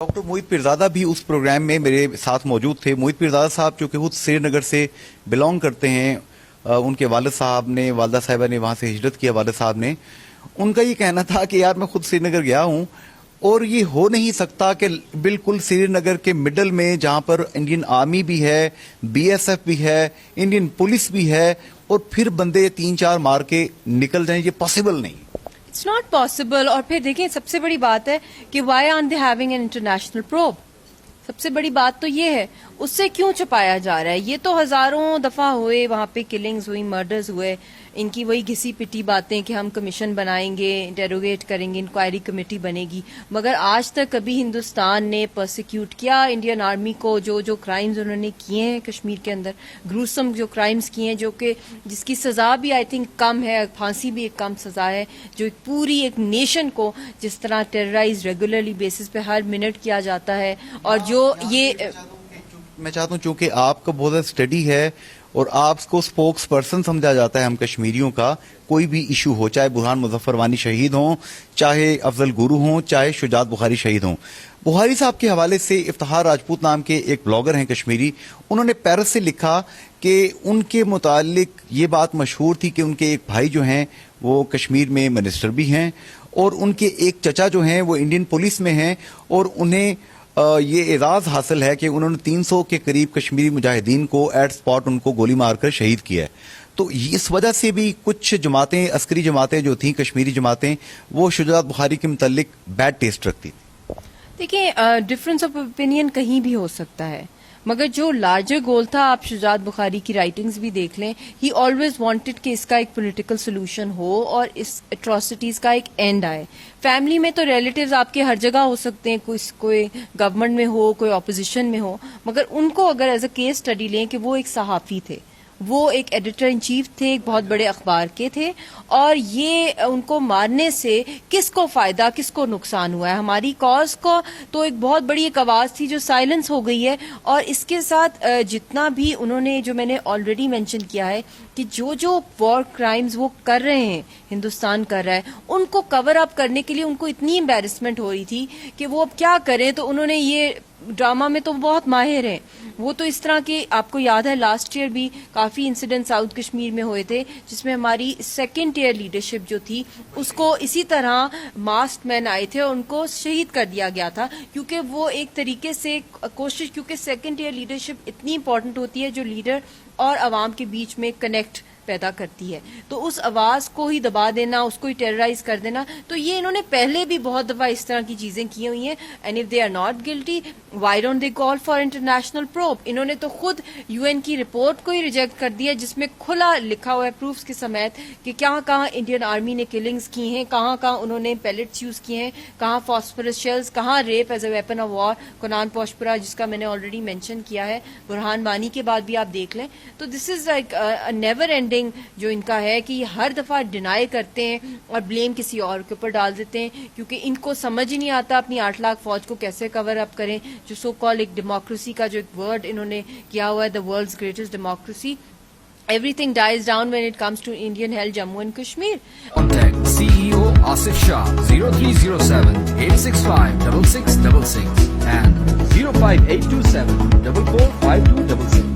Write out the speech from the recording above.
Doctor Mohit Pirzada بھی اس programme میں میرے ساتھ موجود تھے. موہت پیرزادہ صاحب چونکہ خود سری نگر سے بلانگ کرتے ہیں, ان کے والد صاحب نے, والدہ صاحبہ نے وہاں سے ہجرت کیا, والد صاحب نے. ان کا یہ کہنا تھا کہ یار میں خود سری نگر گیا ہوں اور یہ ہو نہیں سکتا کہ بالکل سری نگر کے مڈل میں جہاں پر انڈین آرمی بھی ہے, بی ایس ایف بھی ہے, انڈین پولیس بھی ہے, اور پھر بندے 3-4 مار کے نکل جائیں, یہ پاسبل نہیں. It's not possible. اور پھر دیکھیں سب سے بڑی بات ہے کہ why aren't they having an international probe؟ سب سے بڑی بات تو یہ ہے, اس سے کیوں چھپایا جا رہا ہے؟ یہ تو ہزاروں دفعہ ہوئے, وہاں پہ کلنگز ہوئی, مرڈرز ہوئے, ان کی وہی گھسی پٹی باتیں کہ ہم کمیشن بنائیں گے, انٹیروگیٹ کریں گے, انکوائری کمیٹی بنے گی, مگر آج تک کبھی ہندوستان نے پرسیکیوٹ کیا انڈین آرمی کو جو کرائمز انہوں نے کیے ہیں کشمیر کے اندر, گروسم جو کرائمز کیے ہیں, جو کہ جس کی سزا بھی آئی تھنک کم ہے, پھانسی بھی ایک کم سزا ہے, جو ایک پوری ایک نیشن کو جس طرح ٹیررائز ریگولرلی بیسس پہ ہر منٹ کیا جاتا ہے. اور جو یہ میں چاہتا ہوں چونکہ آپ کا بہت زیادہ اسٹڈی ہے اور آپ کو اسپوکس پرسن سمجھا جاتا ہے ہم کشمیریوں کا, کوئی بھی ایشو ہو, چاہے برہان مظفر وانی شہید ہوں, چاہے افضل گورو ہوں, چاہے شجاعت بخاری شہید ہوں. بخاری صاحب کے حوالے سے افتخار راجپوت نام کے ایک بلاگر ہیں کشمیری, انہوں نے پیرس سے لکھا کہ ان کے متعلق یہ بات مشہور تھی کہ ان کے ایک بھائی جو ہیں وہ کشمیر میں منسٹر بھی ہیں, اور ان کے ایک چچا جو ہیں وہ انڈین پولیس میں ہیں, اور انہیں یہ اعزاز حاصل ہے کہ انہوں نے 300 کے قریب کشمیری مجاہدین کو ایٹ سپاٹ ان کو گولی مار کر شہید کیا ہے. تو اس وجہ سے بھی کچھ جماعتیں, عسکری جماعتیں جو تھیں, کشمیری جماعتیں, وہ شجاعت بخاری کے متعلق بیڈ ٹیسٹ رکھتی تھی. دیکھیں ڈفرینس آف اوپینین کہیں بھی ہو سکتا ہے, مگر جو لارجر گول تھا, آپ شجاعت بخاری کی رائٹنگز بھی دیکھ لیں, ہی آلویز وانٹڈ کہ اس کا ایک پولیٹیکل سولوشن ہو اور اس اٹراسٹیز کا ایک اینڈ آئے. فیملی میں تو ریلیٹیوز آپ کے ہر جگہ ہو سکتے ہیں, کوئی گورنمنٹ میں ہو, کوئی اپوزیشن میں ہو, مگر ان کو اگر ایز اے کیس اسٹڈی لیں کہ وہ ایک صحافی تھے, وہ ایک ایڈیٹر ان چیف تھے, ایک بہت بڑے اخبار کے تھے, اور یہ ان کو مارنے سے کس کو فائدہ کس کو نقصان ہوا ہے؟ ہماری کاز کو تو ایک بہت بڑی ایک آواز تھی جو سائلنس ہو گئی ہے. اور اس کے ساتھ جتنا بھی انہوں نے, جو میں نے آلریڈی مینشن کیا ہے کہ جو وار کرائمز وہ کر رہے ہیں, ہندوستان کر رہا ہے, ان کو کور اپ کرنے کے لیے ان کو اتنی امبیرسمنٹ ہو رہی تھی کہ وہ اب کیا کریں. تو انہوں نے یہ ڈرامہ میں تو بہت ماہر ہیں, وہ تو اس طرح کے, آپ کو یاد ہے لاسٹ ایئر بھی کافی انسیڈنٹ ساؤتھ کشمیر میں ہوئے تھے جس میں ہماری سیکنڈ ٹیئر لیڈرشپ جو تھی اس کو اسی طرح ماسک مین آئے تھے اور ان کو شہید کر دیا گیا تھا, کیونکہ وہ ایک طریقے سے کوشش, کیونکہ سیکنڈ ٹیئر لیڈرشپ اتنی امپورٹنٹ ہوتی ہے جو لیڈر اور عوام کے بیچ میں کنیکٹ پیدا کرتی ہے, تو اس آواز کو ہی دبا دینا, اس کو ہی ٹیررائز کر دینا. تو یہ انہوں نے پہلے بھی بہت دفعہ اس طرح کی چیزیں کی ہوئی ہیں. And if they are not guilty why don't they call for international probe? انہوں نے تو خود یو این کی رپورٹ کو ہی ریجیکٹ کر دیا جس میں کھلا لکھا ہوا ہے پروفس کے سمیت کہ کہاں کہاں انڈین آرمی نے کلنگز کی ہیں, کہاں کہاں انہوں نے پیلٹس یوز کیے ہیں, کہاں فاسفورس شیلز, کہاں rape as a weapon of war, Kunan Poshpora جس کا میں نے آلریڈی مینشن کیا ہے, برہان وانی کے بعد بھی آپ دیکھ لیں. تو دس از لائک نیور اینڈنگ جو ان کا ہے کہ یہ ہر دفعہ ڈینائی کرتے ہیں اور بلیم کسی اور کے اوپر ڈال دیتے ہیں, کیونکہ ان کو سمجھ ہی نہیں آتا اپنی 8 لاکھ فوج کو کیسے کور اپ کریں, جو سو کال ایک ڈیموکریسی کا جو ایک ورڈ انہوں نے کیا ہوا ہے, the world's greatest democracy. Everything dies down when it comes to Indian held Jammu and Kashmir. Contact CEO Asif Shah 0307 865 6666 and 05827 445266.